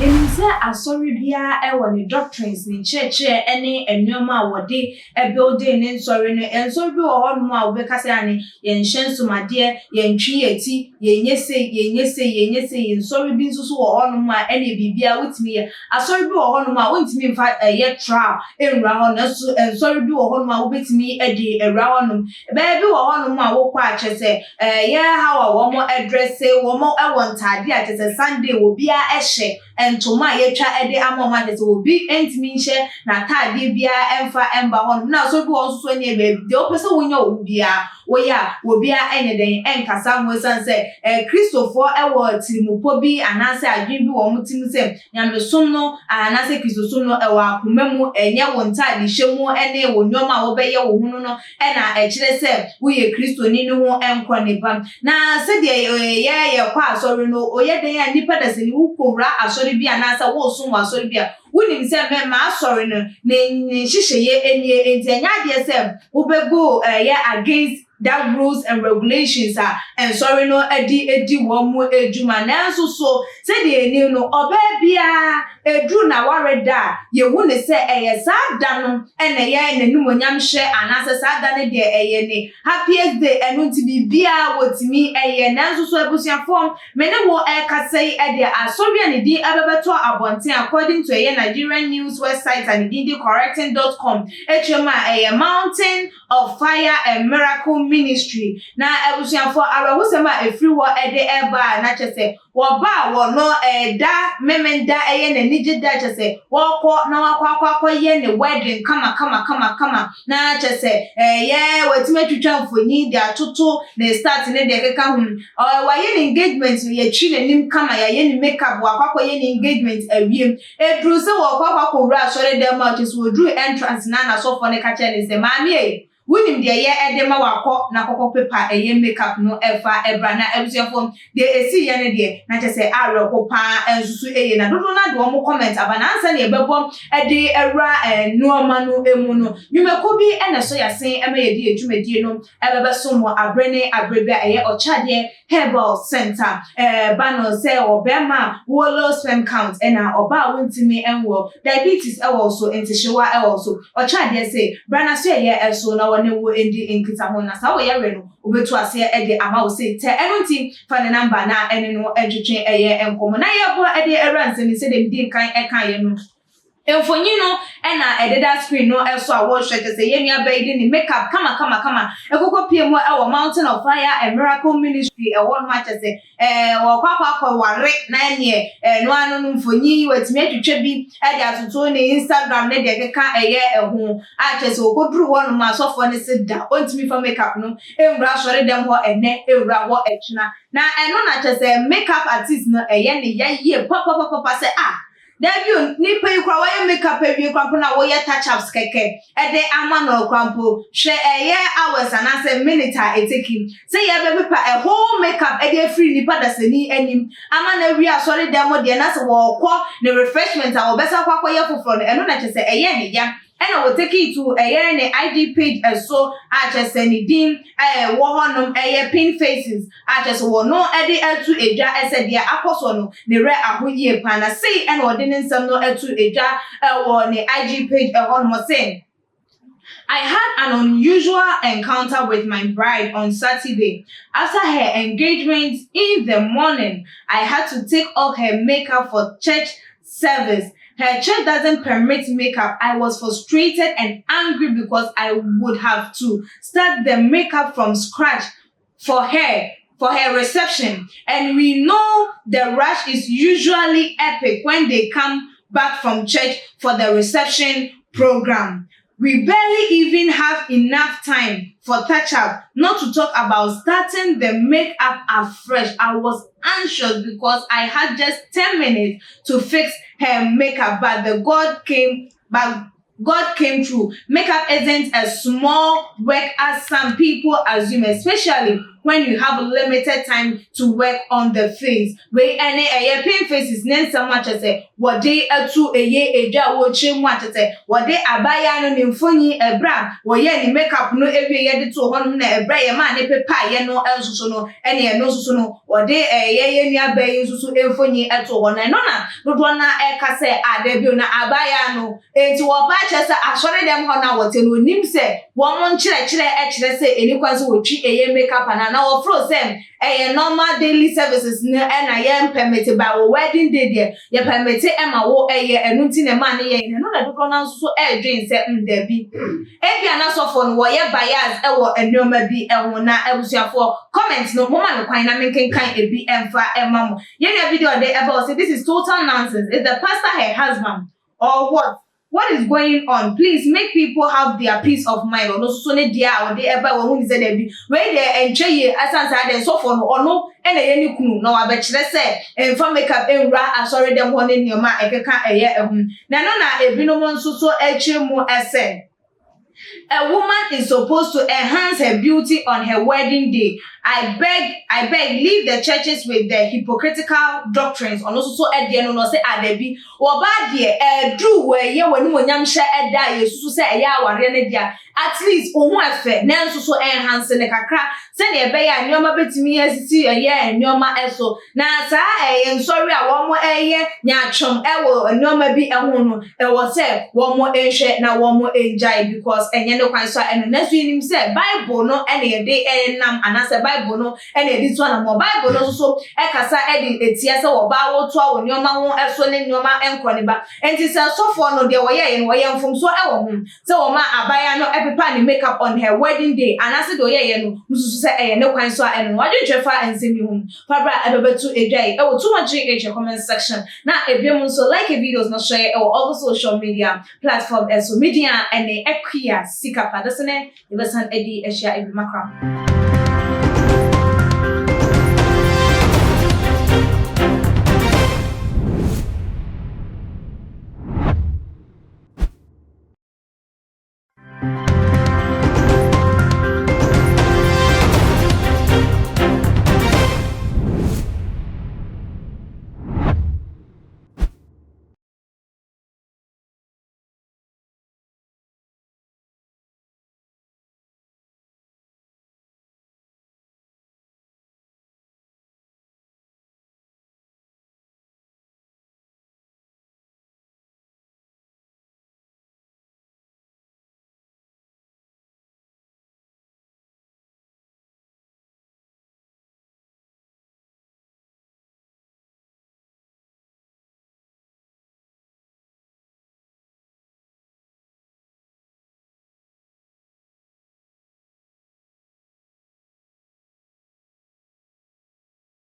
Yenimse asori bia e woni doctrines ni church ene enuoma a wode building ne nsori no ensori bi wo hono a wo bekasa ani yenhensumade yentwi eti yenyese ensori bi nsusu wo hono a ene bibia wutimi ye asori bi wo hono a wontimi mfa ye trial enwura hono so ensori bi wo hono a wo betimi edi ewura hono be bi wo hono a wo kwa achese ye how a wo mo address wo mo e won tade a chese Sunday wo bia ehye entoma yetwa ede amoma de obi entimi nhye na tade bia emfa emba hono na so bi won so ne be de opese wonya owu bia woya wo bia enye den enkasa ho sanse Christopher ewo tirimupo bi anase adwen bi wo mutim se nyamesom no anase Christosum no ewo akomam enye won tade hyemu ene wo nyoma wo beye wo hunu no ena ekire se wo ye Christoni no ho enko ne bam na se de ye kwa asori no oye den ya nipa da se ni ukowura asori bi anase wo sun asori bi a wunim se me ma asori no na hyehyeye enie enti enya de se wo bego ye against that rules and regulations and sorry no edi wo mu ejuma na nso so se de eni no oba bia edru na wareda ye hu ne se eye sada no ene ye nanum onyam hye anase sada ne de eye ne happiest day enu nti bibia wotimi eye na nso so abusuafo me ne wo kasei ede asori ne di abebeto abonten according to a Nigerian news website and correcting.com echema eye mountain of fire and miracle ministry na abusuafo arawusema efri wo ede eba na chese wo ba wo no da memenda eye na nije da chese wo ko na wakwa ye ne wedding kama na chese ye wetima twitwa mfonyi de atoto na start ne de keka hu wa ye engagement ye twi ne nim kama ya ye ne makeup wakwa ye ne engagement awiem edru se wo kwa wura sore dem ma chese wo dru entrance na so for ne ka chele se maami wunim de ye edema wakọ na kokọ paper eye makeup no efa ebra na ebusuafo de esi ye ne de na chese areko pa ensusu eye na dodo na de omo comment abana ansa ne ebebo ede ewra nuoma no emu no nwumeko bi ene so yasen ema ye de edwumadie no ebebe so mo abrene abrebia eye ochade herbal center bano se obema wolo sperm count ena oba wontimi enwo diabetes ewo so entishewa ewo so ochade se brana so ye eso na ne wo endi enkita ho na sa wo yare no obetu ase ede ama wo se te enunti fa ne number na ene no edwetwe eye enkomo na ye bo ede eranse ni se de mdi kan ekan ye no enfonyi no ena ededa screen no eso a wo hwete se ye nua baidi ni makeup kama ekoko piemo e wo mountain of fire and miracle ministry e wo no achese wo kwakwa ware na ene no anu no mfonyi wetime atwetwe bi e de atoto ne Instagram ne de keka eye eho achese okoduru wo no ma sofo ne se da ontimi fa makeup no enwura sore dem ho ene enwura wo echina na eno na achese makeup artist no eye ne yaye papa se Debut ni pay kwa makeup ewie kwampo na wo ye touch ups keke ede ama no kwampo hwe eye hours anase minute a eteki say ye be pepa a whole makeup ede free ni pada sani anim ama na wi asori demo de na se wo kọ ne refreshment a wo besa kwakọ ye foforo no eno na chese eye ne ya ena wo take it to eye ne ID page so a chese ni din wo honom eye pin faces a chese wo no ede atu edwa ese dia akoso no ne re ahoyie pa na say ena wo de nsem no atu edwa wo ne IG page honom say I had an unusual encounter with my bride on Saturday. After her engagement in the morning, I had to take off her makeup for church service. Her church doesn't permit makeup. I was frustrated and angry because I would have to start the makeup from scratch for her reception. And we know the rush is usually epic when they come back from church for the reception program. We barely even have enough time for touch-up, not to talk about starting the makeup afresh. I was anxious because I had just 10 minutes to fix her makeup, but God came through. Makeup isn't a small work as some people assume, especially when you have limited time to work on the face. We any a pain faces name so much as a what day to a ye a ja watching what what day abaya no nimfoni a bra what ye ni makeup no every year to one a bra man a pepa no else so no any no so no what day a ye near bay so emfoni at one and nona no one a case a debut na abaya no into what batches I saw them on our ten when him say one chile say any quasi will treat a ye makeup and now frozen a normal daily services and I am permitted by a wedding day there. You permitted Emma wo a year and nothing a money and another pronounce so a dream set there be. If you are not so fun, why your bias and no maybe and will not able to for comments no woman quite I making kind a be and for a mom. You know video they ever say this is total nonsense. Is the pastor her husband or what? What is going on? Please make people have their peace of mind. Or no, so dia or they ever when say they be where they enjoy ye as answer so for or no and any kunu no abetire say and for makeup and ra sorry them one in your ma ekeka eye na no na ebinom nso so mu ese. A woman is supposed to enhance her beauty on her wedding day. I beg, leave the churches with their hypocritical doctrines. On also so at the end, no say adebi. Or bad dear, do where ye when yam share a die, so say a ya warrior. At least, fair, Nanso so enhance the kakra. Send a bay and your bit me as see a year and your ma eso. Now, sir, I am sorry, I want more a year, nyachum, ewo, and no maybe a woman. It was said, one more ancient, now one more enjoy because and you know, I saw and the next week himself, Bible no any day and nam and as a Bible no any this one more Bible no so ekasa edi etiasa wo ba wo to a nyoma ho eso ne nyoma enkoniba enti se so for no de wo ye no wo ye mfom so e wo hom se wo ma abaya no epepa ni makeup on her wedding day and as do ye no mususu se e ne kwan so a no wadwe twefa ensemi hom fabra ebebetu edwai e wo too much in the comment section na ebiom so like videos no share e wo all social media platform so media and the equia sika padesene ibesan edi ehia ebi makram.